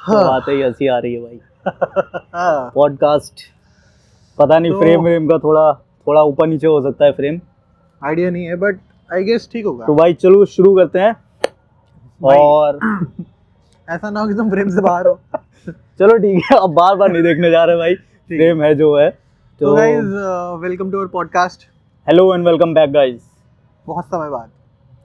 तो आते ही हंसी आ रही है भाई। पॉडकास्ट पता नहीं, फ्रेम का थोड़ा ऊपर नीचे हो सकता है, फ्रेम आइडिया नहीं है, बट आई गेस ठीक होगा। तो भाई चलो शुरू करते हैं। और ऐसा ना हो कि तुम फ्रेम से बाहर हो। चलो ठीक है, अब बार बार नहीं देखने जा रहे भाई, फ्रेम है जो है। तो guys welcome to our podcast. Hello and welcome back guys. बहुत समय बाद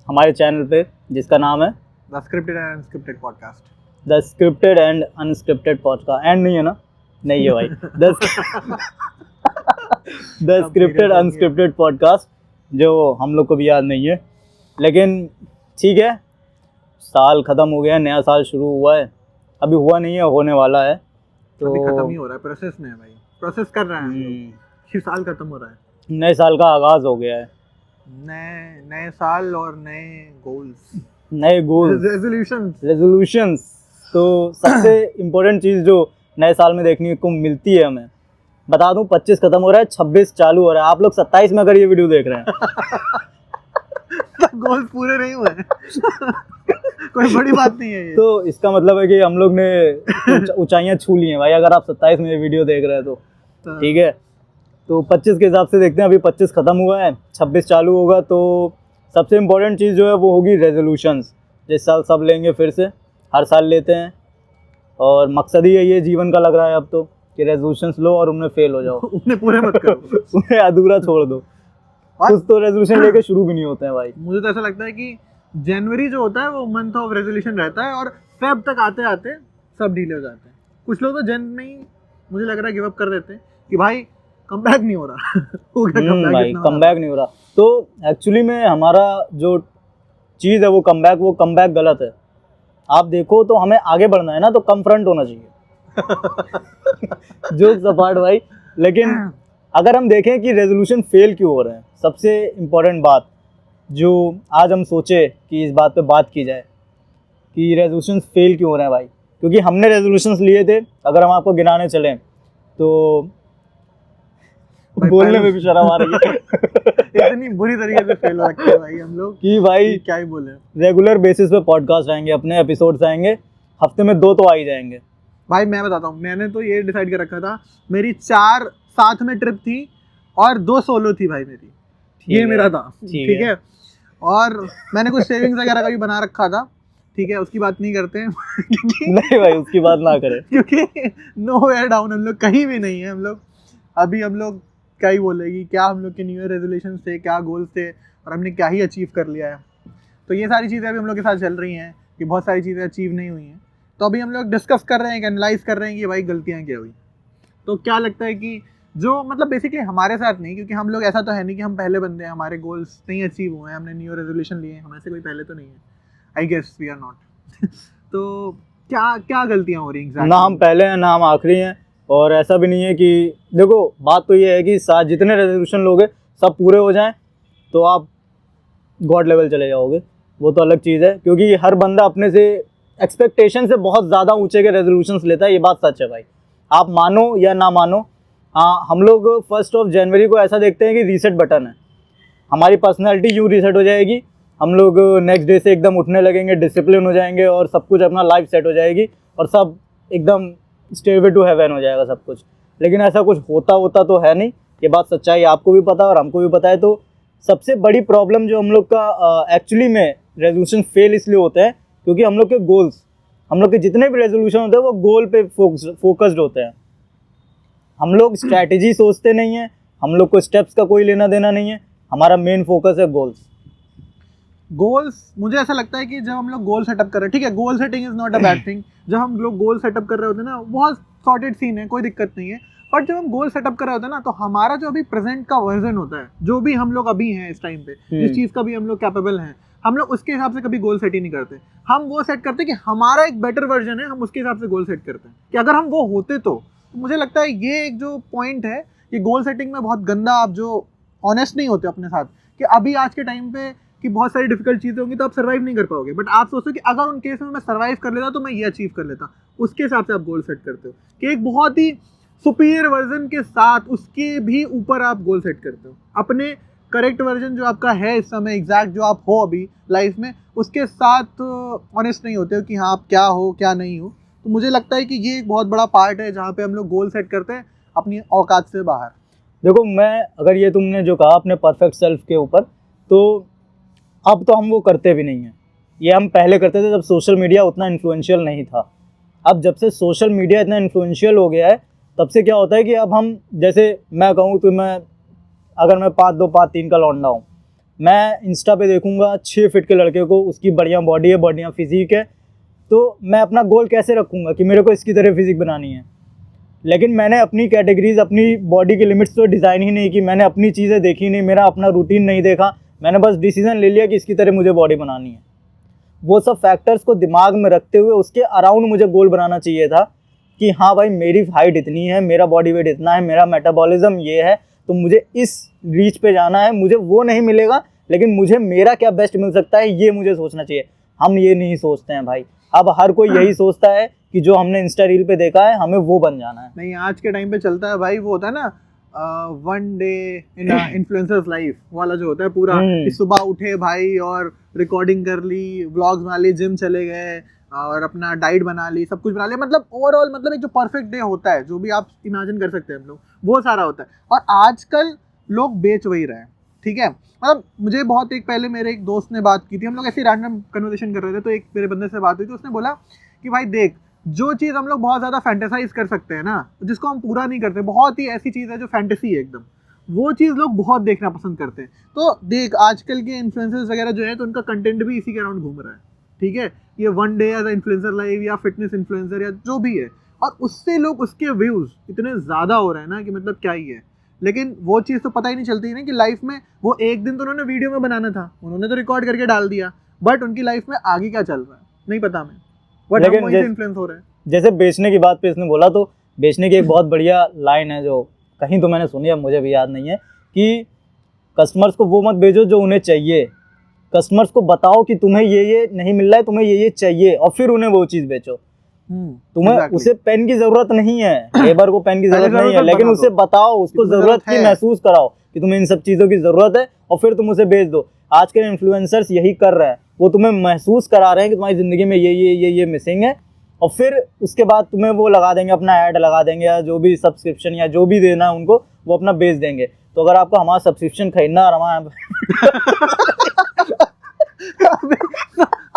हमारे चैनल पे जिसका नाम है the scripted and unscripted podcast. The scripted and unscripted podcast. And नहीं है ना? नहीं है भाई। द स्क्रिप्टेड अनस्क्रिप्टेड पॉडकास्ट, जो हम लोग को भी याद नहीं है, लेकिन ठीक है। साल खत्म हो गया, नया साल शुरू हुआ है। अभी हुआ नहीं है, होने वाला है। तो अभी खत्म ही हो रहा है, प्रोसेस में है भाई, प्रोसेस कर रहे हैं हम लोग। ये साल खत्म हो रहा है, नए साल का आगाज हो गया है। नए साल और नए गोल्स, नए गोल्स, रेजोल्यूशंस। तो सबसे इम्पोर्टेंट चीज़ जो नए साल में देखने को मिलती है हमें, बता दूं, 25 खत्म हो रहा है, 26 चालू हो रहा है। आप लोग 27 में अगर ये वीडियो देख रहे हैं गोल्स पूरे नहीं हुए कोई बड़ी बात नहीं है ये। तो इसका मतलब है कि हम लोग ने ऊंचाइयां छू ली हैं भाई। अगर आप 27 में ये वीडियो देख रहे हैं तो ठीक है। तो 25 के हिसाब से देखते हैं। अभी 25 खत्म हुआ है, 26 चालू होगा। तो सबसे इम्पोर्टेंट चीज़ जो है वो होगी रेजोल्यूशंस। जिस साल सब लेंगे, फिर से हर साल लेते हैं, और मकसद ही यही है जीवन का, लग रहा है अब तो, कि रेजोल्यूशंस लो और उनमें फेल हो जाओ। उन्हें पूरे मत करो उन्हें अधूरा छोड़ दो। कुछ तो रेजोल्यूशन लेके शुरू भी नहीं होते हैं भाई। मुझे तो ऐसा लगता है कि जनवरी जो होता है वो मंथ ऑफ रेजोल्यूशन रहता है, और फेब तक आते आते सब ढीले हो जाते हैं। कुछ लोग तो जन में ही मुझे लग रहा है गिव अप कर देते हैं कि भाई कमबैक नहीं हो रहा। हो गया भाई, कमबैक नहीं हो रहा। तो एक्चुअली में हमारा जो चीज़ है वो कमबैक गलत है। आप देखो तो हमें आगे बढ़ना है ना, तो कन्फ्रंट होना चाहिए। जोक्स अपार्ट भाई, लेकिन अगर हम देखें कि रेजोल्यूशन फेल क्यों हो रहे हैं, सबसे इम्पोर्टेंट बात जो आज हम सोचे कि इस बात पे बात की जाए कि रेजोल्यूशन फेल क्यों हो रहे हैं भाई। क्योंकि हमने रेजोल्यूशंस लिए थे, अगर हम आपको गिनाने चलें तो बोलने में भी शर्म आ रही है। इतनी बुरी तरीके से फेल हो रखे हैं भाई हम लोग कि भाई क्या ही बोले। रेगुलर बेसिस पे पॉडकास्ट आएंगे, अपने एपिसोड्स आएंगे, हफ्ते में 2 तो आ ही जाएंगे भाई। मैं बताता हूँ, मैंने तो ये डिसाइड कर रखा था, मेरी 4 साथ में ट्रिप थी और 2 सोलो थी भाई मेरी। ये मेरा था, ठीक है। और मैंने कुछ सेविंग्स वगैरह का भी बना रखा था, ठीक है, उसकी बात नहीं करते हैं। नहीं भाई, उसकी बात ना करें, क्योंकि नो वेयर डाउन, हम लोग कहीं भी नहीं है। हम लोग अभी क्या ही बोलेगी, क्या हम लोग के न्यू ईयर रेजोल्यूशन थे, क्या गोल्स थे, और हमने क्या ही अचीव कर लिया है। तो ये सारी चीज़ें अभी हम लोग के साथ चल रही हैं कि बहुत सारी चीज़ें अचीव नहीं हुई हैं। तो अभी हम लोग डिस्कस कर रहे हैं, एनालाइज कर रहे हैं कि भाई गलतियाँ क्या हुई। तो क्या लगता है कि जो मतलब बेसिकली हमारे साथ नहीं, क्योंकि हम लोग ऐसा तो है नहीं कि हम पहले बंदे हैं, हमारे गोल्स नहीं अचीव हुए हैं, हमने न्यू ईयर रेजोल्यूशन लिए हैं, हमें से कोई पहले तो नहीं है, I guess we are not. तो क्या गलतियाँ हो रही हैं exactly? ना हम पहले हैं ना हम आखिरी हैं। और ऐसा भी नहीं है कि, देखो बात तो ये है कि साथ जितने रेजोल्यूशन लोगे सब पूरे हो जाएं तो आप गॉड लेवल चले जाओगे, वो तो अलग चीज़ है। क्योंकि हर बंदा अपने से एक्सपेक्टेशन से बहुत ज़्यादा ऊंचे के रेजोल्यूशंस लेता है, ये बात सच है भाई, आप मानो या ना मानो। हाँ, हम लोग 1 जनवरी को ऐसा देखते हैं कि रीसेट बटन है, हमारी पर्सनैलिटी यूँ रीसेट हो जाएगी, हम लोग नेक्स्ट डे से एकदम उठने लगेंगे, डिसिप्लिन हो जाएंगे, और सब कुछ अपना लाइफ सेट हो जाएगी, और सब एकदम स्टेवे टू हेवन हो जाएगा सब कुछ। लेकिन ऐसा कुछ होता तो है नहीं, ये बात सच्चाई आपको भी पता है और हमको भी पता है। तो सबसे बड़ी प्रॉब्लम जो हम लोग का एक्चुअली में रेजोल्यूशन फेल इसलिए होता है क्योंकि हम लोग के गोल्स, हम लोग के जितने भी रेजोल्यूशन होते हैं वो गोल पे फोकस्ड होते हैं। हम लोग स्ट्रैटेजी सोचते नहीं है, हम लोग को स्टेप्स का कोई लेना देना नहीं है, हमारा मेन फोकस है गोल्स। मुझे ऐसा लगता है कि जब हम लोग गोल सेटअप कर रहे हैं, ठीक है, goal setting is not a bad thing. जब हम लोग गोल सेटअप कर रहे होते हैं ना, बहुत सॉर्टेड सीन है, कोई दिक्कत नहीं है। बट जब हम गोल सेटअप कर रहे होते हैं ना, तो हमारा जो अभी प्रेजेंट का वर्जन होता है, जो भी हम लोग अभी हैं इस टाइम पे, जिस चीज़ का भी हम लोग कैपेबल हैं, हम लोग उसके हिसाब से कभी गोल सेट ही नहीं करते। हम वो सेट करते हैं कि हमारा एक बेटर वर्जन है, हम उसके हिसाब से गोल सेट करते हैं कि अगर हम वो होते तो मुझे लगता है ये एक जो पॉइंट है कि गोल सेटिंग में बहुत गंदा आप जो ऑनेस्ट नहीं होते अपने साथ, कि अभी आज के टाइम पे कि बहुत सारी डिफिकल्ट चीज़ें होंगी तो आप सर्वाइव नहीं कर पाओगे, बट आप सोचते हो कि अगर उन केस में मैं सर्वाइव कर लेता तो मैं ये अचीव कर लेता, उसके हिसाब से आप गोल सेट करते हो कि एक बहुत ही सुपीरियर वर्जन के साथ उसके भी ऊपर आप गोल सेट करते हो। अपने करेक्ट वर्जन जो आपका है इस समय, एग्जैक्ट जो आप हो अभी लाइफ में, उसके साथ ऑनेस्ट नहीं होते हो कि हाँ आप क्या हो क्या नहीं हो। तो मुझे लगता है कि ये एक बहुत बड़ा पार्ट है जहाँ पे हम लोग गोल सेट करते हैं अपनी औकात से बाहर। देखो मैं अगर ये तुमने जो कहा अपने परफेक्ट सेल्फ के ऊपर, तो अब तो हम वो करते भी नहीं हैं। ये हम पहले करते थे जब सोशल मीडिया उतना इन्फ्लुएंशियल नहीं था। अब जब से सोशल मीडिया इतना इन्फ्लुएंशियल हो गया है, तब से क्या होता है कि अब हम, जैसे मैं कहूँ तो मैं, अगर मैं 5'2", 5'3" का लौंडा हूँ, मैं इंस्टा पे देखूंगा 6 फीट के लड़के को, उसकी बढ़िया बॉडी है, बढ़िया फिजिक है, तो मैं अपना गोल कैसे रखूंगा कि मेरे को इसकी तरह फिजिक बनानी है। लेकिन मैंने अपनी कैटेगरीज, अपनी बॉडी की लिमिट्स तो डिज़ाइन ही नहीं की, मैंने अपनी चीज़ें देखी नहीं, मेरा अपना रूटीन नहीं देखा, मैंने बस डिसीजन ले लिया कि इसकी तरह मुझे बॉडी बनानी है। वो सब फैक्टर्स को दिमाग में रखते हुए उसके अराउंड मुझे गोल बनाना चाहिए था कि हाँ भाई मेरी हाइट इतनी है, मेरा बॉडी वेट इतना है, मेरा मेटाबॉलिज्म ये है, तो मुझे इस रीच पे जाना है। मुझे वो नहीं मिलेगा, लेकिन मुझे मेरा क्या बेस्ट मिल सकता है ये मुझे सोचना चाहिए। हम ये नहीं सोचते हैं भाई। अब हर कोई यही सोचता है कि जो हमने इंस्टा रील पे देखा है हमें वो बन जाना है। नहीं, आज के टाइम पे चलता है भाई, वो होता है ना one day in influencers life वाला जो होता है पूरा, कि सुबह उठे भाई और रिकॉर्डिंग कर ली, व्लॉग्स बना ली, जिम चले गए और अपना डाइट बना ली, सब कुछ बना लिया। मतलब ओवरऑल मतलब एक जो परफेक्ट डे होता है, जो भी आप इमेजिन कर सकते हैं हम लोग, वो सारा होता है। और आजकल लोग बेच वही रहे हैं, ठीक है। मतलब मुझे बहुत एक पहले मेरे एक दोस्त ने बात की थी, हम लोग ऐसे रैंडम कन्वर्सेशन कर रहे थे, तो एक मेरे बंदे से बात हुई थी, उसने बोला कि भाई देख, जो चीज़ हम लोग बहुत ज़्यादा फैंटेसाइज कर सकते हैं ना, जिसको हम पूरा नहीं करते, बहुत ही ऐसी चीज़ है जो फैंटेसी है एकदम, वो चीज़ लोग बहुत देखना पसंद करते हैं। तो देख आजकल के इन्फ्लुएंसर्स वगैरह जो है, तो उनका कंटेंट भी इसी के अराउंड घूम रहा है, ठीक है। ये one day as influencer live या फिटनेस इन्फ्लुएंसर या जो भी है, और उससे लोग, उसके व्यूज़ इतने ज़्यादा हो रहे हैं ना कि मतलब क्या ही है। लेकिन वो चीज़ तो पता ही नहीं चलती ना कि लाइफ में वो एक दिन तो उन्होंने वीडियो में बनाना था, उन्होंने तो रिकॉर्ड करके डाल दिया, बट उनकी लाइफ में आगे क्या चल रहा है नहीं पता हमें, बट हम वहीं से इन्फ्लुएंस हो रहे हैं। जैसे बेचने की बात पे इसने बोला, तो बेचने की एक बहुत बढ़िया लाइन है जो कहीं तो मैंने सुनी है, मुझे भी याद नहीं है, कि कस्टमर्स को वो मत भेजो जो उन्हें चाहिए, कस्टमर्स को बताओ कि तुम्हें ये नहीं मिल रहा है, तुम्हें ये चाहिए, और फिर उन्हें वो चीज़ बेचो। तुम्हें उसे पेन की जरूरत नहीं है, लेबर को पेन की जरूरत नहीं है, लेकिन उसे बताओ, उसको जरूरत की महसूस कराओ कि तुम्हें इन सब चीज़ों की जरूरत है, और फिर तुम उसे बेच दो। आज के इन्फ्लुएंसर्स यही कर रहे हैं, वो तुम्हें महसूस करा रहे हैं कि तुम्हारी ज़िंदगी में ये मिसिंग है, और फिर उसके बाद तुम्हें वो लगा देंगे, अपना ऐड लगा देंगे, या जो भी सब्सक्रिप्शन या जो भी देना है उनको, वो अपना बेच देंगे। तो अगर आपको हमारा सब्सक्रिप्शन खरीदना और हमारा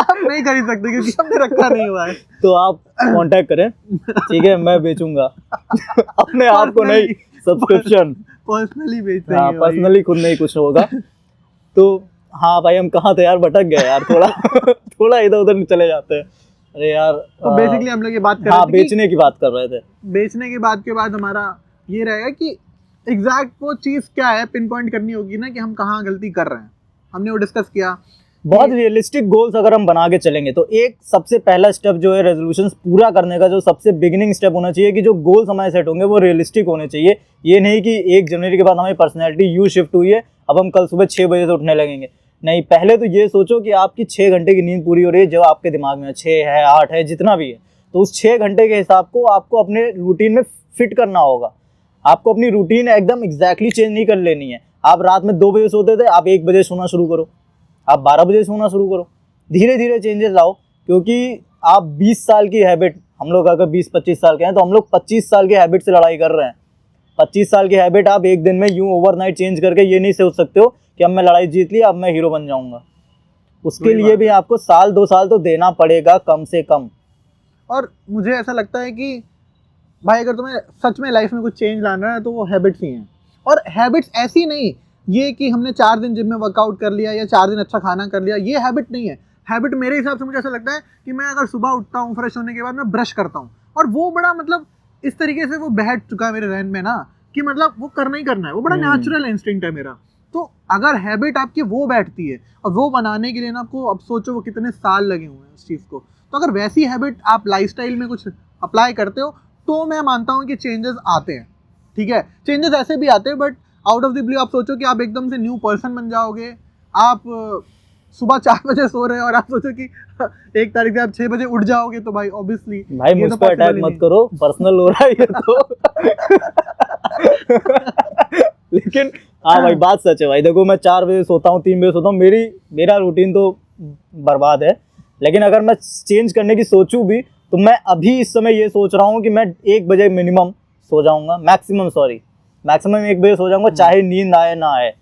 आप नहीं खरीद सकते क्योंकि हमने रखा नहीं हुआ है, तो आप कांटेक्ट करें, ठीक है, मैं बेचूंगा अपने आप को नहीं, सब्सक्रिप्शन पर्सनली बेच देंगे। हाँ, पर्सनली खुद नहीं कुछ होगा। तो हाँ भाई, हम कहाँ थे यार, भटक गए यार थोड़ा थोड़ा इधर उधर चले जाते हैं। अरे यार, तो बेसिकली हम लोग ये बात कर रहे थे, बेचने की बात कर रहे थे। बेचने की बात के बाद हमारा ये रहेगा कि एग्जैक्ट वो चीज़ क्या है, पिन पॉइंट करनी होगी ना कि हम कहाँ गलती कर रहे हैं। हमने वो डिस्कस किया। बहुत रियलिस्टिक गोल्स अगर हम बना के चलेंगे, तो एक सबसे पहला स्टेप जो है रेजोल्यूशंस पूरा करने का, जो सबसे बिगिनिंग स्टेप होना चाहिए कि जो गोल्स हमारे सेट होंगे वो रियलिस्टिक होने चाहिए। ये नहीं कि 1 जनवरी के बाद हमारी पर्सनैलिटी यूँ शिफ्ट हुई है, अब हम कल सुबह 6 बजे से उठने लगेंगे। नहीं, पहले तो ये सोचो कि आपकी 6 घंटे की नींद पूरी हो रही है, जो आपके दिमाग में 6 है, 8 है, जितना भी है, तो उस 6 घंटे के हिसाब को आपको अपने रूटीन में फिट करना होगा। आपको अपनी रूटीन एकदम एग्जैक्टली चेंज नहीं कर लेनी है। आप रात में 2 बजे सोते थे, आप 1 बजे सोना शुरू करो, आप 12 बजे सोना शुरू करो, धीरे धीरे चेंजेस लाओ। क्योंकि आप 20 साल की हैबिट, हम लोग अगर 20-25 साल के हैं, तो हम लोग 25 साल की हैबिट से लड़ाई कर रहे हैं। 25 साल की हैबिट आप एक दिन में यूं ओवरनाइट चेंज करके ये नहीं सोच सकते हो कि अब मैं लड़ाई जीत ली, अब मैं हीरो बन जाऊंगा। उसके लिए भी आपको 1-2 साल तो देना पड़ेगा कम से कम। और मुझे ऐसा लगता है कि भाई अगर तुम्हें सच में लाइफ में कुछ चेंज लाना है तो वो हैबिट्स ही हैं। और हैबिट्स ऐसी नहीं ये कि हमने 4 दिन जिम में वर्कआउट कर लिया या 4 दिन अच्छा खाना कर लिया, ये हैबिट नहीं है। हैबिट मेरे हिसाब से मुझे ऐसा लगता है कि मैं अगर सुबह उठता हूँ, फ्रेश होने के बाद मैं ब्रश करता हूँ, और वो बड़ा मतलब इस तरीके से वो बैठ चुका है मेरे रहन में ना कि मतलब वो करना ही करना है, वो बड़ा नेचुरल इंस्टिंक्ट है मेरा। तो अगर हैबिट आपकी वो बैठती है, और वो बनाने के लिए ना आपको, अब सोचो वो कितने साल लगे हुए हैं उस चीज़ को, तो अगर वैसी हैबिट आप लाइफस्टाइल में कुछ अप्लाई करते हो तो मैं मानता हूँ कि चेंजेस आते हैं। ठीक है, चेंजेस ऐसे भी आते हैं, but out of the blue आप सोचो कि आप एकदम से न्यू पर्सन बन जाओगे। आप सुबह 4 बजे सो रहे हो और आप सोचो कि 1 तारीख से आप 6 बजे उठ जाओगे, तो भाई ऑब्वियसली भाई मुझ पे अटैक मत करो, पर्सनल हो रहा है ये तो लेकिन हाँ भाई, बात सच है भाई। देखो मैं 4 बजे सोता हूँ, 3 बजे सोता हूँ, मेरा रूटीन तो बर्बाद है। लेकिन अगर मैं चेंज करने की सोचूं भी तो मैं अभी इस समय ये सोच रहा हूँ कि मैं 1 बजे मिनिमम सो जाऊंगा, मैक्सिमम 1 बजे सो जाऊंगा, चाहे नींद आए ना आए,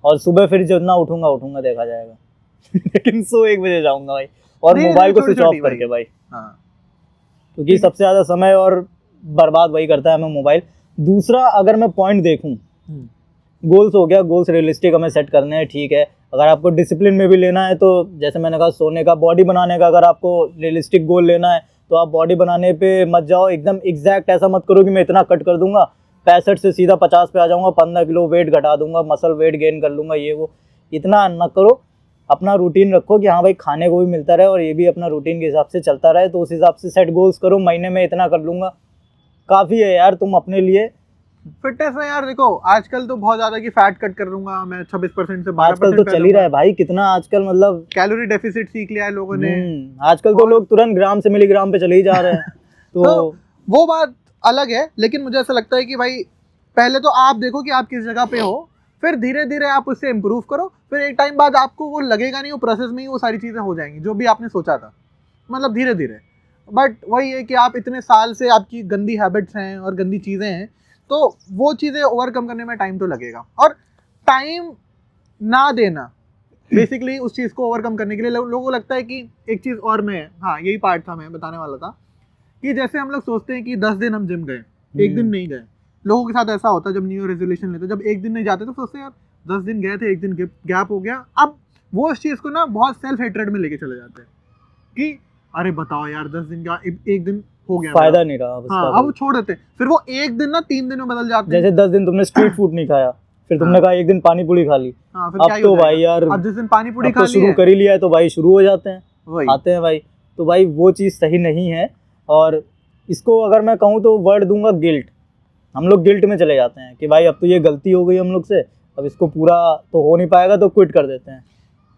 और सुबह फिर जितना उठूंगा देखा जाएगा लेकिन सो 1 बजे जाऊंगा भाई, और नहीं, मोबाइल को स्विच ऑफ छोटी-छोटी करके भाई, हाँ, क्योंकि सबसे ज्यादा समय और बर्बाद वही करता है हमें मोबाइल। दूसरा अगर मैं पॉइंट देखूं, गोल्स हो गया, गोल्स रियलिस्टिक हमें सेट करने हैं, ठीक है। अगर आपको डिसिप्लिन में भी लेना है तो जैसे मैंने कहा सोने का, बॉडी बनाने का, अगर आपको रियलिस्टिक गोल लेना है तो आप बॉडी बनाने पे मत जाओ एकदम एग्जैक्ट, ऐसा मत करो कि मैं इतना कट कर दूंगा 65 से सीधा 50 पे आ जाऊंगा, 15 किलो वेट घटा दूंगा, मसल वेट गेन कर लूंगा, ये वो इतना न करो। अपना रूटीन रखो कि हाँ भाई खाने को भी मिलता रहे और ये भी अपना रूटीन के हिसाब से चलता रहे, तो उस हिसाब से सेट गोल्स करो, महीने में इतना कर लूंगा, काफ़ी है यार तुम अपने लिए। फिटनेस में यार देखो आजकल तो बहुत ज्यादा कि फैट कट कर लूंगा मैं 26% से 12% आजकल तो चल ही रहा है भाई, कितना आजकल मतलब कैलोरी डेफिसिट सीख लिया है लोगों ने। आजकल तो लोग तुरंत ग्राम से मिलीग्राम पे चले ही जा रहे हैं तो वो बात अलग है, लेकिन मुझे ऐसा लगता है कि भाई पहले तो आप देखो कि आप किस जगह पे हो, फिर धीरे धीरे आप उससे इम्प्रूव करो, फिर एक टाइम बाद आपको वो लगेगा नहीं, वो प्रोसेस में ही वो सारी चीज़ें हो जाएंगी जो भी आपने सोचा था, मतलब धीरे धीरे। बट वही है कि आप इतने साल से आपकी गंदी हैबिट्स हैं और गंदी चीज़ें हैं, तो वो चीज़ें ओवरकम करने में टाइम तो लगेगा, और टाइम ना देना बेसिकली उस चीज़ को ओवरकम करने के लिए लोगों को लगता है कि एक चीज़ और मैं, हाँ यही पार्ट था मैं बताने वाला था, कि जैसे हम लोग सोचते हैं कि 10 दिन हम जिम गए, एक दिन नहीं गए। लोगों के साथ ऐसा होता है जब न्यू ईयर रेजोल्यूशन लेते, जब एक दिन नहीं जाते तो सोचते हैं यार 10 दिन गए थे, एक दिन गैप हो गया। अब वो उस चीज़ को ना बहुत सेल्फ हेट्रेड में लेके चले जाते हैं कि अरे बताओ यार 10 दिन का एक दिन हो गया, फायदा नहीं रहा उसका। हाँ, अब वो छोड़ देते हैं, फिर वो एक दिन ना 3 दिन में बदल जाते हैं। जैसे 10 दिन तुमने स्ट्रीट फूड नहीं खाया, फिर तुमने कहा एक दिन पानी पूरी खा ली, हाँ, फिर अब क्या ही तो हो भाई जाएगा? यार अब जिस दिन पानी पूरी अब खा तो ली शुरू है, कर ही लिया है तो भाई शुरू हो जाते हैं, वही आते हैं भाई। तो भाई वो चीज़ सही नहीं है, और इसको अगर मैं कहूँ तो वर्ड दूंगा गिल्ट। हम लोग गिल्ट में चले जाते हैं कि भाई अब तो ये गलती हो गई हम लोग से, अब इसको पूरा तो हो नहीं पाएगा तो क्विट कर देते हैं।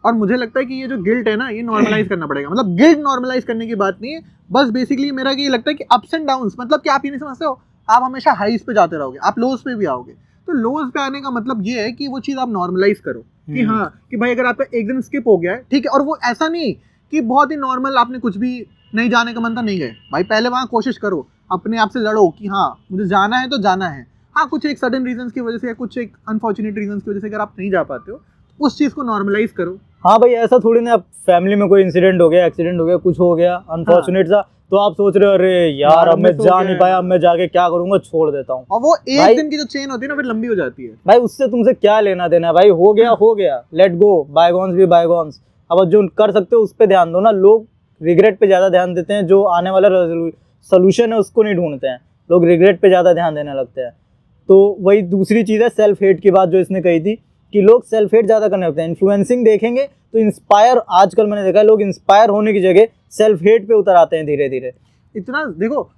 और मुझे लगता है कि ये जो गिल्ट है ना, ये नॉर्मलाइज करना पड़ेगा। मतलब गिल्ट नॉर्मलाइज करने की बात नहीं है, बस बेसिकली मेरा ये लगता है कि अप्स एंड डाउन्स, मतलब कि आप ये नहीं समझते हो आप हमेशा हाईज पे जाते रहोगे, आप लोज पे भी आओगे। तो लोज पे आने का मतलब ये है कि वो चीज़ आप नॉर्मलाइज करो कि हाँ कि भाई अगर आपका एक दिन स्किप हो गया है, ठीक है, और वो ऐसा नहीं कि बहुत ही नॉर्मल आपने कुछ भी नहीं जाने का मन था नहीं गए, भाई पहले वहाँ कोशिश करो, अपने आप से लड़ो कि हाँ मुझे जाना है तो जाना है। हाँ कुछ एक सडन रीजंस की वजह से या कुछ एक अनफॉर्चुनेट रीजंस की वजह से अगर आप नहीं जा पाते हो, उस चीज़ को नॉर्मलाइज करो। हाँ भाई ऐसा थोड़ी ना, फैमिली में कोई इंसिडेंट हो गया, एक्सीडेंट हो गया, कुछ हो गया अनफॉर्चुनेट सा, तो आप सोच रहे हो अरे यार अब मैं जा नहीं पाया, अब मैं जाके क्या करूंगा, छोड़ देता हूँ। और वो एक दिन की जो चेन होती है ना फिर लंबी हो जाती है। भाई उससे तुमसे क्या लेना देना है भाई, हो गया, लेट गो, बायगॉन्स भी बायगॉन्स। अब जो कर सकते हो उस पर ध्यान दो ना। लोग रिग्रेट पे ज़्यादा ध्यान देते हैं, जो आने वाला सोल्यूशन है उसको नहीं ढूंढते हैं, लोग रिग्रेट पे ज़्यादा ध्यान देने लगते हैं। तो वही दूसरी चीज़ है सेल्फ हेट की बात जो इसने कही थी, कि लोग सेल्फ हेट ज़्यादा करने लगते हैं। इन्फ्लुएंसिंग देखेंगे तो इंस्पायर, आजकल मैंने देखा है लोग इंस्पायर होने की जगह सेल्फ हेट पे उतर आते हैं धीरे धीरे। इतना देखो,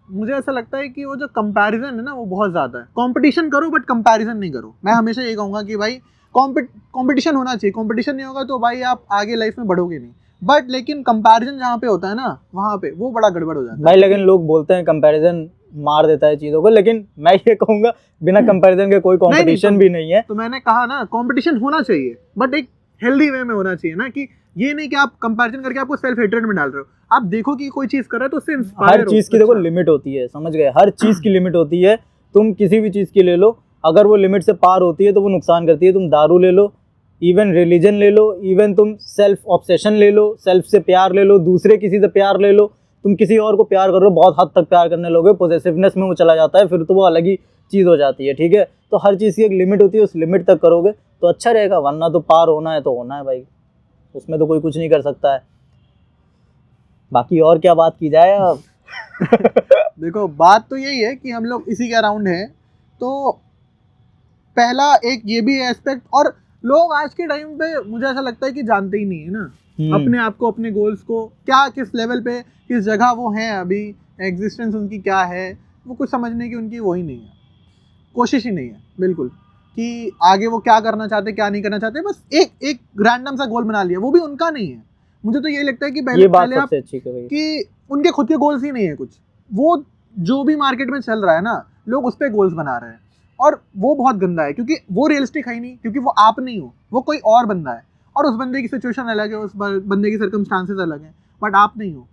मुझे ऐसा लगता है कि वो जो कंपैरिजन है ना वो बहुत ज़्यादा है। कंपटीशन करो बट कंपैरिजन नहीं करो। मैं हमेशा ये कहूँगा कि भाई कंपटीशन होना चाहिए, कंपटीशन नहीं होगा तो भाई आप आगे लाइफ में बढ़ोगे नहीं। बट लेकिन कंपैरिजन जहाँ पे होता है ना, वहाँ पे वो बड़ा गड़बड़ हो जाता है भाई। लेकिन लोग बोलते हैं कंपैरिजन मार देता है चीज़ों को, लेकिन मैं ये कहूँगा बिना कंपैरिजन के कोई कंपटीशन भी नहीं है। तो मैंने कहा ना कंपटीशन होना चाहिए बट एक हेल्दी वे में होना चाहिए ना, कि ये नहीं कि आप कंपैरिजन करके आपको सेल्फ हेट्रेड में डाल रहे हो। आप देखो कि कोई चीज़ कर रहा है तो उससे इंस्पायर हर चीज़ की देखो लिमिट होती है, समझ गए, हर चीज़ की लिमिट होती है। तुम किसी भी चीज़ की ले लो, अगर वो लिमिट से पार होती है तो वो नुकसान करती है। तुम दारू ले लो, इवन रिलीजन ले लो, इवन तुम सेल्फ ऑब्सेशन ले लो, सेल्फ से प्यार ले लो, दूसरे किसी से प्यार ले लो, तुम किसी और को प्यार कर रहे हो, बहुत हद तक प्यार करने लोगे, पॉसेसिवनेस में वो चला जाता है, फिर तो वो अलग ही चीज़ हो जाती है। ठीक है, तो हर चीज़ की एक लिमिट होती है, उस लिमिट तक करोगे तो अच्छा रहेगा, वरना तो पार होना है तो होना है भाई, उसमें तो कोई कुछ नहीं कर सकता है। बाकी और क्या बात की जाए अब देखो बात तो यही है कि हम लोग इसी के अराउंड हैं। तो पहला एक ये भी एस्पेक्ट, और लोग आज के टाइम पे मुझे ऐसा लगता है कि जानते ही नहीं है ना अपने आप को, अपने गोल्स को, क्या किस लेवल पे किस जगह वो हैं अभी, एग्जिस्टेंस उनकी क्या है, वो कुछ समझने की उनकी वो ही नहीं है, कोशिश ही नहीं है बिल्कुल कि आगे वो क्या करना चाहते क्या नहीं करना चाहते। बस एक रैंडम सा गोल बना लिया, वो भी उनका नहीं है। मुझे तो यही लगता है कि पहले आप कि उनके खुद के गोल्स ही नहीं है कुछ, वो जो भी मार्केट में चल रहा है ना लोग उस पर गोल्स बना रहे हैं, और वो बहुत गंदा है क्योंकि वो रियलिस्टिक है ही नहीं, क्योंकि वो आप नहीं हो, वो कोई और बंदा है, और उस बंदे की सिचुएशन अलग है, उस बंदे की सर्कमस्टांसेस अलग हैं, बट आप नहीं हो।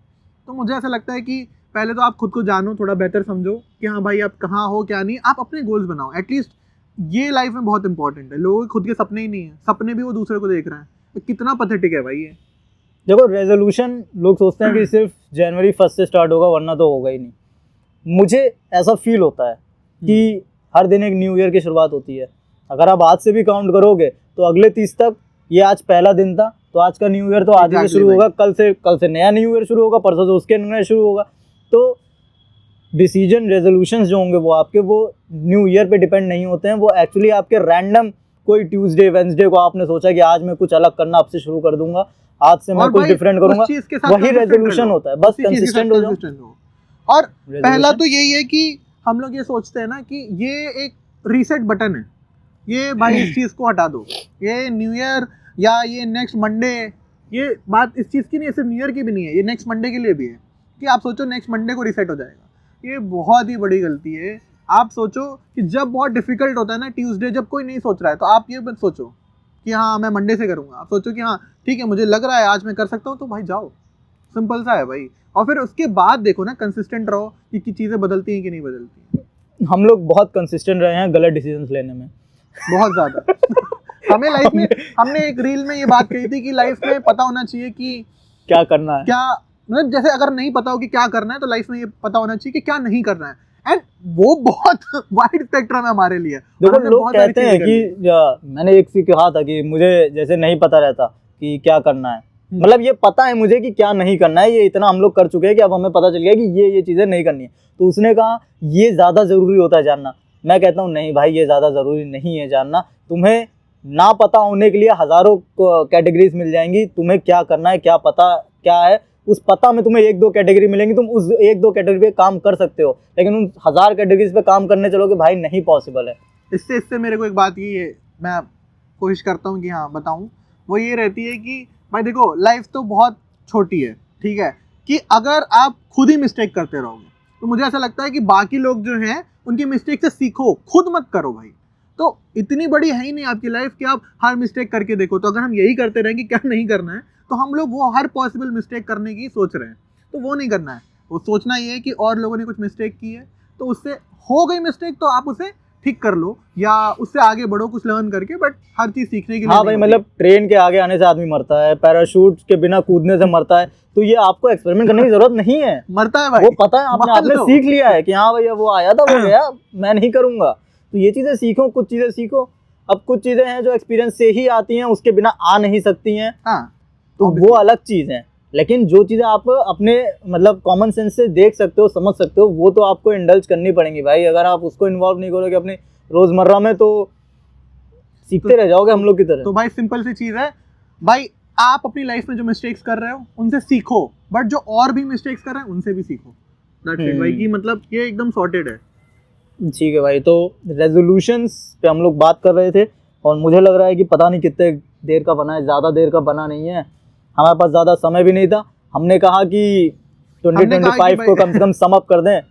तो मुझे ऐसा लगता है कि पहले तो आप खुद को जानो, थोड़ा बेहतर समझो कि हाँ भाई आप कहाँ हो क्या नहीं, आप अपने गोल्स बनाओ। एटलीस्ट ये लाइफ में बहुत इंपॉर्टेंट है। लोगों के खुद के सपने ही नहीं है, सपने भी वो दूसरे को देख रहे हैं, तो कितना पथेटिक है भाई ये। देखो रेजोल्यूशन लोग सोचते हैं कि सिर्फ जनवरी 1 से स्टार्ट होगा, वरना तो होगा ही नहीं। मुझे ऐसा फील होता है कि हर दिन एक न्यू ईयर की शुरुआत होती है। अगर आप आज से भी काउंट करोगे तो अगले 30 तक, ये आज पहला दिन था तो आज का न्यू ईयर तो आज से शुरू होगा, कल से नया न्यू ईयर शुरू होगा, परसों से उसके नया शुरू होगा। तो डिसीजन रेजोल्यूशंस जो होंगे वो आपके, वो न्यू ईयर पे डिपेंड नहीं होते हैं, वो एक्चुअली आपके रैंडम, कोई ट्यूसडे वेंसडे को आपने सोचा कि आज मैं कुछ अलग करना, अब से शुरू कर दूंगा, आज से मैं कुछ डिफरेंट करूंगा, वही रेजोल्यूशन होता है। बस कंसिस्टेंट हो जाओ। और पहला तो यही है कि हम लोग ये सोचते हैं ना कि ये एक रीसेट बटन है, ये भाई इस चीज़ को हटा दो, ये न्यू ईयर या ये नेक्स्ट मंडे, ये बात इस चीज़ की नहीं है, सिर्फ न्यू ईयर की भी नहीं है, ये नेक्स्ट मंडे के लिए भी है कि आप सोचो नेक्स्ट मंडे को रीसेट हो जाएगा। ये बहुत ही बड़ी गलती है। आप सोचो कि जब बहुत डिफिकल्ट होता है ना ट्यूसडे, जब कोई नहीं सोच रहा है, तो आप ये मत सोचो कि हाँ मैं मंडे से करूँगा। आप सोचो कि हाँ ठीक है मुझे लग रहा है आज मैं कर सकता हूँ, तो भाई जाओ, सिंपल सा है भाई। और फिर उसके बाद देखो ना, कंसिस्टेंट रहो कि चीज़ें बदलती हैं कि नहीं बदलती। हम लोग बहुत कंसिस्टेंट रहे हैं गलत डिसीजंस लेने में, बहुत ज़्यादा। हमें लाइफ में, हमने एक रील में ये बात कही थी कि लाइफ में पता होना चाहिए कि क्या करना है, क्या मतलब, जैसे अगर नहीं पता हो कि क्या करना है तो लाइफ में ये पता होना चाहिए कि क्या नहीं करना है। एंड वो बहुत वाइड स्पेक्ट्रम है हमारे लिए। देखो लोग कहते हैं कि मैंने एक सी कहा था कि मुझे जैसे नहीं पता रहता कि क्या करना है, मतलब ये पता है मुझे कि क्या नहीं करना है, ये इतना हम लोग कर चुके हैं कि अब हमें पता चल गया कि ये चीज़ें नहीं करनी है। तो उसने कहा ये ज़्यादा ज़रूरी होता है जानना। मैं कहता हूँ नहीं भाई, ये ज़्यादा ज़रूरी नहीं है जानना। तुम्हें ना पता होने के लिए हज़ारों कैटेगरीज मिल जाएंगी, तुम्हें क्या करना है, क्या पता क्या है, उस पता में तुम्हें 1-2 कैटेगरी मिलेंगी, तुम उस 1-2 कैटेगरी पे काम कर सकते हो, लेकिन उन 1000 कैटेगरीज पे काम करने चलोगे भाई, नहीं पॉसिबल है। इससे मेरे को एक बात ये है, मैं कोशिश करता हूँ कि हाँ बताऊँ, वो ये रहती है कि भाई देखो लाइफ तो बहुत छोटी है, ठीक है, कि अगर आप खुद ही मिस्टेक करते रहोगे तो मुझे ऐसा लगता है कि बाकी लोग जो हैं उनकी मिस्टेक से सीखो, खुद मत करो भाई। तो इतनी बड़ी है ही नहीं आपकी लाइफ कि आप हर मिस्टेक करके देखो। तो अगर हम यही करते रहें कि क्या नहीं करना है, तो हम लोग वो हर पॉसिबल मिस्टेक करने की सोच रहे हैं, तो वो नहीं करना है। वो सोचना ये है कि और लोगों ने कुछ मिस्टेक की है तो उससे हो गई मिस्टेक, तो आप उसे ठीक कर लो या उससे आगे बढ़ो कुछ लर्न करके, बट हर चीज़ सीखने के लिए। हाँ भाई, मतलब ट्रेन के आगे आने से आदमी मरता है, पैराशूट के बिना कूदने से मरता है, तो ये आपको एक्सपेरिमेंट करने की जरूरत नहीं है। मरता है भाई, वो पता है, आपने सीख लिया है कि हाँ भैया वो आया था वो गया, मैं नहीं करूँगा। तो ये चीज़ें सीखो, कुछ चीज़ें सीखो। अब कुछ चीज़ें हैं जो एक्सपीरियंस से ही आती हैं, उसके बिना आ नहीं सकती हैं, तो वो अलग चीज़ है। लेकिन जो चीज़ें आप अपने मतलब कॉमन सेंस से देख सकते हो, समझ सकते हो, वो तो आपको इंडल्ज करनी पड़ेंगी भाई। अगर आप उसको इन्वॉल्व नहीं करोगे अपनी रोजमर्रा में, तो सीखते रह जाओगे हम लोग की तरह। तो भाई सिंपल सी चीज़ है भाई, आप अपनी लाइफ में जो मिस्टेक्स कर रहे हो उनसे सीखो, बट जो और भी मिस्टेक्स कर रहे हैं उनसे भी सीखो। दैट्स इट भाई, कि मतलब ये एकदम सॉर्टेड है। ठीक है भाई, तो रेजोल्यूशंस पे हम लोग बात कर रहे थे, और मुझे लग रहा है कि पता नहीं कितने देर का बना है, ज़्यादा देर का बना नहीं है, हमारे पास ज़्यादा समय भी नहीं था। हमने कहा कि 2025 को कम से कम सम अप कर दें,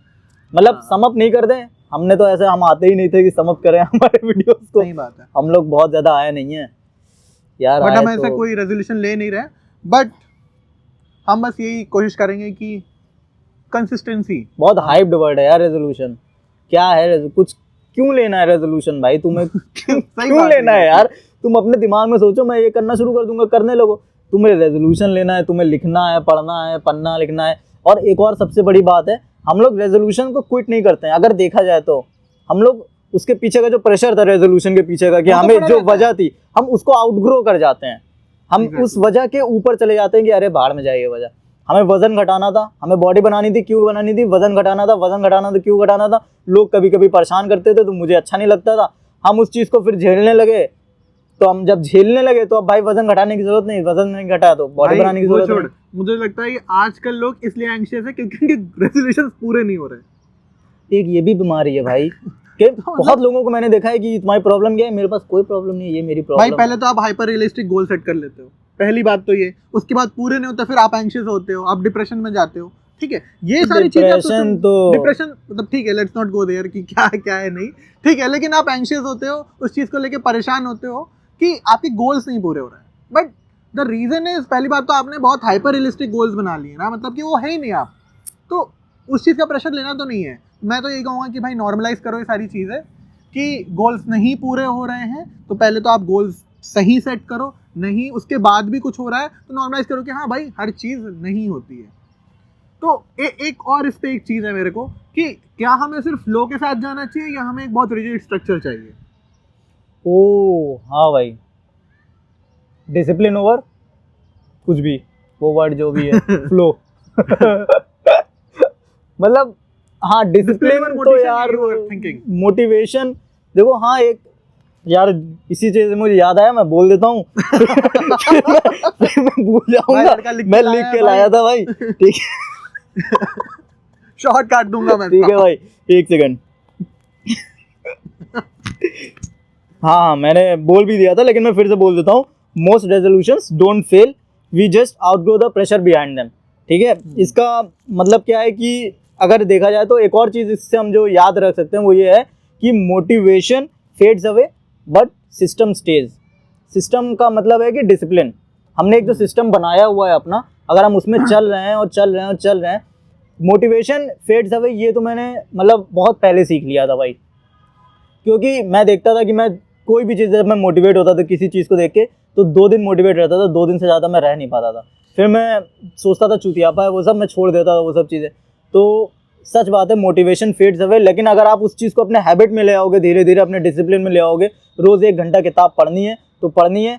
मतलब सम अप नहीं कर दें, हमने तो ऐसे, हम आते ही नहीं थे कि सम अप करें हमारे वीडियोस को। सही बात है, हम लोग बहुत ज़्यादा आए नहीं हैं यार, बट हम ऐसे कोई रेजोल्यूशन ले नहीं रहे, बट हम बस यही कोशिश करेंगे कि कंसिस्टेंसी। बहुत हाइप्ड वर्ड है यार रेजोल्यूशन, क्या है, कुछ क्यों लेना है रेजोल्यूशन भाई तुम्हें? क्यों लेना है यार? तुम अपने दिमाग में सोचो मैं ये करना शुरू कर दूंगा, करने लगो। तुम्हें रेजोल्यूशन लेना है, तुम्हें लिखना है, पढ़ना है, पन्ना लिखना है। और एक और सबसे बड़ी बात है, हम लोग रेजोल्यूशन को क्विट नहीं करते हैं। अगर देखा जाए तो हम लोग उसके पीछे का जो प्रेशर था रेजोल्यूशन के पीछे का, कि हमें जो वजह थी, हम उसको आउटग्रो कर जाते हैं। हम उस वजह के ऊपर चले जाते हैं कि अरे बाहर में जाइए वजह। हमें वजन घटाना था, हमें बॉडी बनानी थी, क्यों बनानी थी? वजन घटाना था, वजन घटाना था, क्यों घटाना था? लोग कभी कभी परेशान करते थे तो मुझे अच्छा नहीं लगता था, हम उस चीज़ को फिर झेलने लगे। तो हम जब झेलने लगे तो अब भाई वजन घटाने की जरूरत नहीं, वजन नहीं घटाया तो बॉडी बनाने की जरूरत नहीं। मुझे लगता है कि आजकल लोग इसलिए एंग्शियस है क्योंकि उनके रेजोल्यूशंस पूरे नहीं हो रहे। एक ये भी बीमारी है भाई कि बहुत लोगों को मैंने देखा है कि तुम्हारी प्रॉब्लम क्या है, मेरे पास कोई प्रॉब्लम नहीं है, ये मेरी प्रॉब्लम। भाई पहले तो आप हाइपर रियलिस्टिक गोल सेट कर लेते हो, पहली बात तो ये। उसके बाद पूरे नहीं होता, फिर आप एंग्शियस होते हो, आप डिप्रेशन में जाते हो। ठीक है, ये सारी चीजें डिप्रेशन मतलब ठीक है, लेट्स नॉट गो देयर कि क्या है नहीं, ठीक है, लेकिन आप एंग्शियस होते हो, उस चीज को लेके परेशान होते हो कि आपके गोल्स नहीं पूरे हो रहे हैं। बट द रीजन इज, पहली बात तो आपने बहुत हाइपर रियलिस्टिक गोल्स बना लिए ना, मतलब कि वो है ही नहीं आप, तो उस चीज़ का प्रेशर लेना तो नहीं है। मैं तो यही कहूँगा कि भाई नॉर्मलाइज करो ये सारी चीज़ें, कि गोल्स नहीं पूरे हो रहे हैं तो पहले तो आप गोल्स सही सेट करो, नहीं उसके बाद भी कुछ हो रहा है तो नॉर्मलाइज करो कि हाँ भाई हर चीज़ नहीं होती है। तो एक और इस पे एक चीज़ है मेरे को, कि क्या हमें सिर्फ फ्लो के साथ जाना चाहिए या हमें एक बहुत रिजिड स्ट्रक्चर चाहिए? ओ हाँ भाई, डिसिप्लिन ओवर कुछ भी, वो वर्ड जो भी है, फ्लो। मतलब हाँ, डिसिप्लिन तो यार, मोटिवेशन देखो, हाँ एक यार इसी चीज से मुझे याद आया, मैं बोल देता हूँ। मैं भूल जाऊंगा, मैं लिख के लाया था भाई, ठीक है। शॉर्ट काट दूंगा मैं, ठीक है भाई, एक सेकंड। हाँ, मैंने बोल भी दिया था लेकिन मैं फिर से बोल देता हूँ। Most resolutions don't fail, we just outgrow the pressure behind them. ठीक है, इसका मतलब क्या है कि अगर देखा जाए तो एक और चीज़ इससे हम जो याद रख सकते हैं वो ये है कि motivation fades away but system stage. System का मतलब है कि डिसिप्लिन। हमने एक जो सिस्टम बनाया हुआ है अपना, अगर हम उसमें चल रहे हैं और चल रहे हैं और चल रहे हैं, मोटिवेशन फेड्स अवे ये तो मैंने मतलब बहुत पहले सीख लिया था भाई। क्योंकि मैं देखता था कि मैं कोई भी चीज़, जब मैं मोटिवेट होता था किसी चीज़ को देख के तो 2 दिन मोटिवेट रहता था, 2 दिन से ज़्यादा मैं रह नहीं पाता था। फिर मैं सोचता था चूतियापा है वो सब, मैं छोड़ देता था वो सब चीज़ें। तो सच बात है, मोटिवेशन फेड्स अवे, लेकिन अगर आप उस चीज़ को अपने हैबिट में ले आओगे, धीरे धीरे अपने डिसिप्लिन में ले आओगे, रोज़ 1 घंटा किताब पढ़नी है तो पढ़नी है,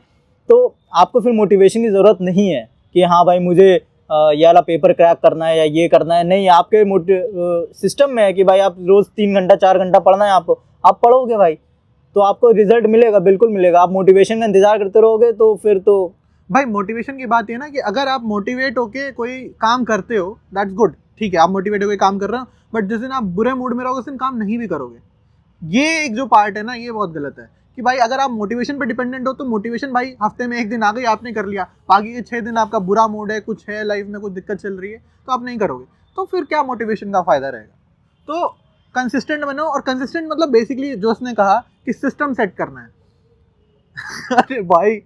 तो आपको फिर मोटिवेशन की ज़रूरत नहीं है कि हाँ भाई मुझे ये वाला पेपर क्रैक करना है या ये करना है। नहीं, आपके सिस्टम में है कि भाई आप रोज़ 3 घंटा 4 घंटा पढ़ना है आपको, आप पढ़ोगे भाई तो आपको रिजल्ट मिलेगा, बिल्कुल मिलेगा। आप मोटिवेशन का इंतजार करते रहोगे तो फिर तो भाई मोटिवेशन की बात ये ना कि अगर आप मोटिवेट होके कोई काम करते हो दैट्स गुड, ठीक है, आप मोटिवेट होकर काम कर रहे हो, बट जिस दिन आप बुरे मूड में रहोगे उस दिन काम नहीं भी करोगे। ये एक जो पार्ट है ना, ये बहुत गलत है कि भाई अगर आप मोटिवेशन पे डिपेंडेंट हो तो मोटिवेशन भाई हफ्ते में 1 दिन आ गई, आपने कर लिया, बाकी के 6 दिन आपका बुरा मूड है, कुछ है लाइफ में, कुछ दिक्कत चल रही है तो आप नहीं करोगे, तो फिर क्या मोटिवेशन का फायदा रहेगा? तो कंसिस्टेंट बनो, और कंसिस्टेंट मतलब बेसिकली जो उसने कहा कि सिस्टम सेट करना है। अरे भाई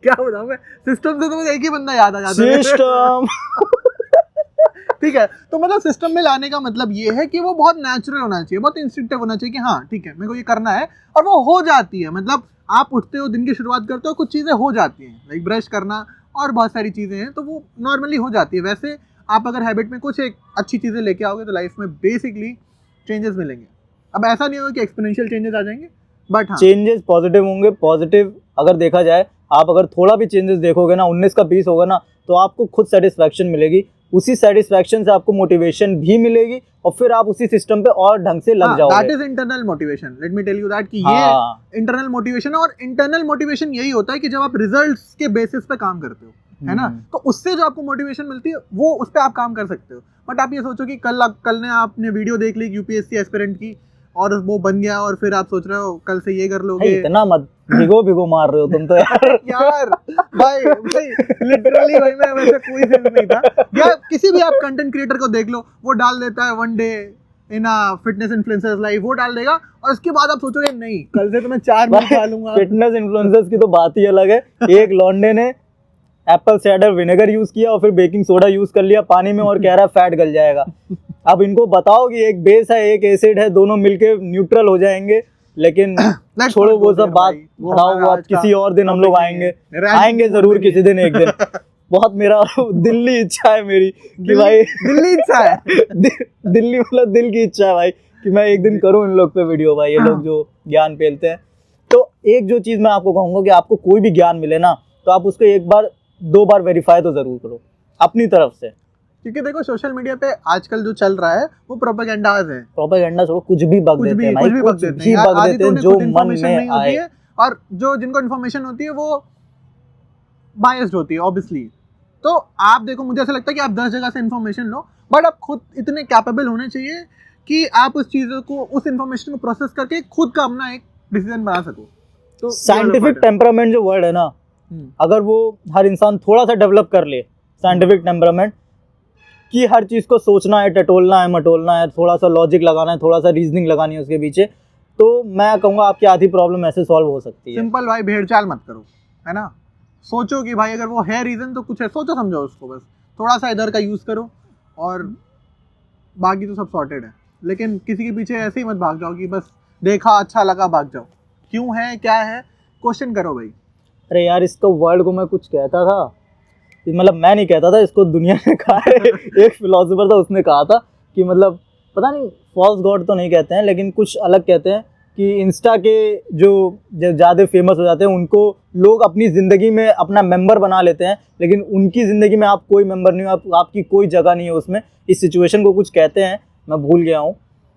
क्या बताऊं मैं, सिस्टम से तो मुझे एक ही बंदा याद आ जाता है, सिस्टम। ठीक है, तो मतलब सिस्टम में लाने का मतलब ये है कि वो बहुत नेचुरल होना चाहिए, बहुत इंस्टिंक्टिव होना चाहिए कि हाँ ठीक है मेरे को ये करना है, और वो हो जाती है। मतलब आप उठते हो, दिन की शुरुआत करते हो, कुछ चीज़ें हो जाती हैं, लाइक ब्रश करना और बहुत सारी चीज़ें हैं, तो वो नॉर्मली हो जाती है। वैसे आप अगर हैबिट में कुछ एक अच्छी चीज़ें लेके आओगे तो लाइफ में बेसिकली चेंजेस मिलेंगे। अब ऐसा नहीं होगा कि एक्सपोनेंशियल चेंजेस आ जाएंगे, बट हाँ चेंजेस पॉजिटिव होंगे। पॉजिटिव अगर देखा जाए, आप अगर थोड़ा भी चेंजेस देखोगे ना, 19 का 20 होगा ना, तो आपको खुद सेटिस्फैक्शन मिलेगी। उसी सेटिस्फैक्शन से आपको मोटिवेशन भी मिलेगी और फिर आप उसी सिस्टम पे और ढंग से लग जाओगे। That is internal motivation, let me tell you that कि ये इंटरनल मोटिवेशन है। और इंटरनल मोटिवेशन यही होता है कि जब आप रिजल्ट्स के बेसिस पे काम करते हो, है ना, तो उससे जो आपको मोटिवेशन मिलती है वो उस पर आप काम कर सकते हो। बट आप ये सोचो कि कल ने आपने वीडियो देख ली यूपीएससी एस्पिरेंट की और वो बन गया, और फिर आप सोच रहे हो कल से ये कर लोगे। इतना मत भिगो मार रहे हो तुम तो यार। यार भाई लिटरली भाई मैं वैसे कोई सेंस नहीं था यार। किसी भी आप कंटेंट क्रिएटर को देख लो, वो डाल देता है one day in fitness influencers life, वो डाल देगा और उसके बाद आप सोचोगे नहीं कल से तो मैं 4 मील खा लूंगा। फिटनेस इन्फ्लुएंसर्स की तो बात ही अलग है। एक लॉन्डे ने एप्पल साइडर विनेगर यूज किया और फिर बेकिंग सोडा यूज कर लिया पानी में और कह रहा है फैट गल जाएगा। अब इनको बताओ कि एक बेस है एक एसिड है, दोनों मिलके न्यूट्रल हो जाएंगे। लेकिन छोड़ो वो सब बात, हटाओ वो, किसी और दिन हम लोग आएंगे जरूर किसी दिन, एक दिन। बहुत मेरा दिल्ली इच्छा है मेरी कि भाई दिल्ली इच्छा है दिल्ली मतलब दिल की इच्छा है भाई कि मैं एक दिन करूं इन लोग पे वीडियो, भाई ये लोग जो ज्ञान फैलते हैं। तो एक जो चीज मैं आपको कहूंगा कि आपको कोई भी ज्ञान मिले ना, तो आप उसको 1 बार 2 बार वेरीफाई तो जरूर करो अपनी तरफ से। क्योंकि देखो सोशल मीडिया पे आजकल जो चल रहा है वो प्रोपेगेंडाज है। प्रोपेगेंडा छोड़ो, कुछ भी बग देते हैं भाई, कुछ भी बग देते हैं जो मन में आए। और जो जिनको इन्फॉर्मेशन होती है वो बायस्ड होती है ऑब्वियसली। तो आप देखो, मुझे ऐसा लगता है कि आप 10 जगह से इन्फॉर्मेशन लो, बट आप खुद इतने कैपेबल होने चाहिए कि आप उस चीज़ों को, उस इन्फॉर्मेशन को प्रोसेस करके खुद का अपना एक डिसीजन बना सको। तो साइंटिफिक टेम्परामेंट जो वर्ड है ना, अगर वो हर इंसान थोड़ा सा डेवलप कर ले, साइंटिफिक टेम्परामेंट कि हर चीज़ को सोचना है, टटोलना है, मटोलना है, थोड़ा सा लॉजिक लगाना है, थोड़ा सा रीजनिंग लगानी है उसके पीछे, तो मैं कहूँगा आपकी आधी प्रॉब्लम ऐसे सॉल्व हो सकती है। सिंपल भाई, भेड़ चाल मत करो, है ना, सोचो कि भाई अगर वो है रीजन तो कुछ है, सोचो समझो उसको, बस थोड़ा सा इधर का यूज करो और बाकी तो सब सॉर्टेड है। लेकिन किसी के पीछे ऐसे ही मत भाग जाओ कि बस देखा अच्छा लगा भाग जाओ, क्यों है क्या है क्वेश्चन करो भाई। अरे यार इसको वर्ड को मैं कुछ कहता था, मतलब मैं नहीं कहता था, इसको दुनिया ने कहा है। एक फिलोसोफर था उसने कहा था कि मतलब पता नहीं फॉल्स गॉड तो नहीं कहते हैं लेकिन कुछ अलग कहते हैं कि इंस्टा के जो ज़्यादा फेमस हो जाते हैं उनको लोग अपनी ज़िंदगी में अपना मेंबर बना लेते हैं, लेकिन उनकी ज़िंदगी में आप कोई मेंबर नहीं हो, आपकी कोई जगह नहीं है उसमें। इस सिचुएशन को कुछ कहते हैं, मैं भूल गया हूँ,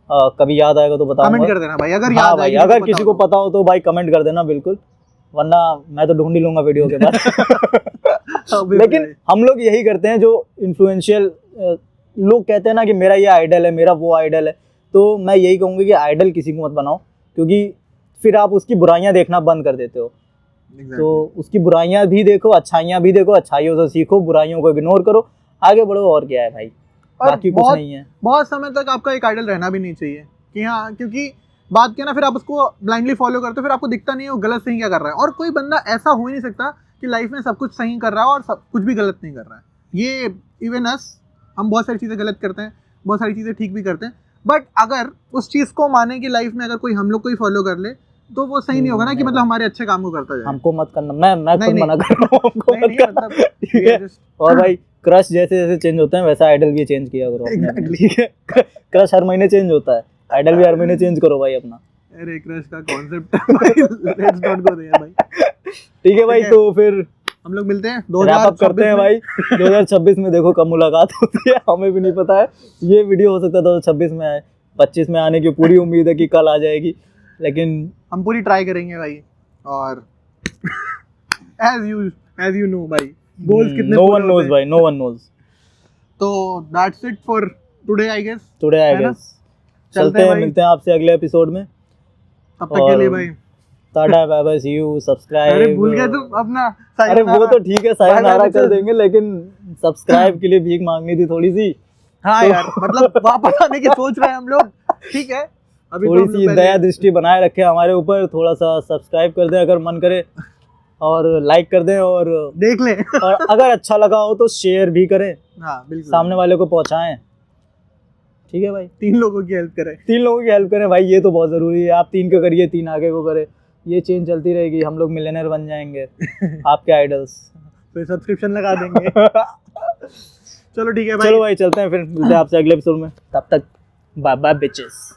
कभी याद आएगा तो बताऊंगा। कमेंट कर देना भाई अगर हाँ याद भाई, आएगी, अगर किसी को पता हो तो भाई कमेंट कर देना बिल्कुल, वरना मैं तो ढूंढ ही लूंगा वीडियो के बाद। लेकिन हम लोग यही करते हैं, जो इन्फ्लुएंशियल लोग कहते हैं ना कि मेरा ये आइडल है, मेरा वो आइडल है, तो मैं यही कहूँगी कि आइडल किसी को मत बनाओ, क्योंकि फिर आप उसकी बुराइयां देखना बंद कर देते हो। तो उसकी बुराइयां भी देखो, अच्छाइयां भी देखो, अच्छाइयों से सीखो, बुराइयों को इग्नोर करो, आगे बढ़ो, और क्या है भाई, बाकी कुछ नहीं है। बहुत समय तक आपका एक आइडल रहना भी नहीं चाहिए कि हाँ, क्योंकि बात क्या ना, फिर आप उसको ब्लाइंडली फॉलो करते हो, फिर आपको दिखता नहीं है वो गलत सही क्या कर रहा है। और कोई बंदा ऐसा हो ही नहीं सकता कि लाइफ में सब कुछ सही कर रहा है और सब कुछ भी गलत नहीं कर रहा है। ये इवन अस, हम बहुत सारी चीज़ें गलत करते हैं, बहुत सारी चीज़ें ठीक भी करते हैं, बट अगर उस चीज़ को माने कि लाइफ में अगर कोई हम लोग को ही फॉलो कर ले तो वो सही नहीं होगा ना, कि मतलब हमारे अच्छे काम को करता जाए। हमको मत करना, मैं खुद मना कर रहा हूँ, हमको मत करना, ठीक है। और भाई क्रश जैसे जैसे चेंज होते हैं वैसा आइडल भी चेंज किया करो अपने, ठीक है। क्रश हर महीने चेंज होता है, आइडल भी हर महीने चेंज करो भाई अपना। अरे क्रश का concept let's not go there भाई। ठीक है भाई, तो फिर हम लोग मिलते हैं रैप अप करते हैं भाई। 2026 में देखो कब मुलाकात होती है, हमें भी नहीं पता है, ये वीडियो हो सकता है 2026 में आए, 25 में आने की पूरी उम्मीद है कि कल आ जाएगी, लेकिन हम पूरी ट्राई करेंगे भाई। और एज यू नो भाई, गोल्स कितने नो वन नोज भाई, नो वन नोज। तो that's it for today I guess. चलते हैं, मिलते हैं आपसे अगले एपिसोड में, तब तक के लिए भाई tata bye bye, see you, subscribe. अरे भूल गए तुम अपना, अरे वो तो ठीक है, सायोनारा कर देंगे, लेकिन सब्सक्राइब के लिए भीख मांगनी थी थोड़ी सी। हाँ यार, मतलब वापस आने की सोच रहे हैं हम लोग, ठीक है। अभी थोड़ी सी दया दृष्टि बनाए रखे हमारे ऊपर, थोड़ा सा सब्सक्राइब कर दें अगर मन करे, और लाइक कर दें, और देख लें। और अगर अच्छा लगा हो तो शेयर भी करें, हाँ बिल्कुल, सामने वाले को पहुंचाएं, ठीक है भाई। 3 लोगों की हेल्प करें, 3 लोगों की हेल्प करें भाई, ये तो बहुत जरूरी है। आप 3 को करिए, 3 आगे को करे, ये चेन चलती रहेगी, हम लोग मिलियनेयर बन जाएंगे, आपके आइडल्स। फिर सब्सक्रिप्शन लगा देंगे। चलो ठीक है भाई, चलो भाई चलते हैं, फिर मिलते हैं आपसे अगले एपिसोड में, तब तक बाय बाय बिचेस।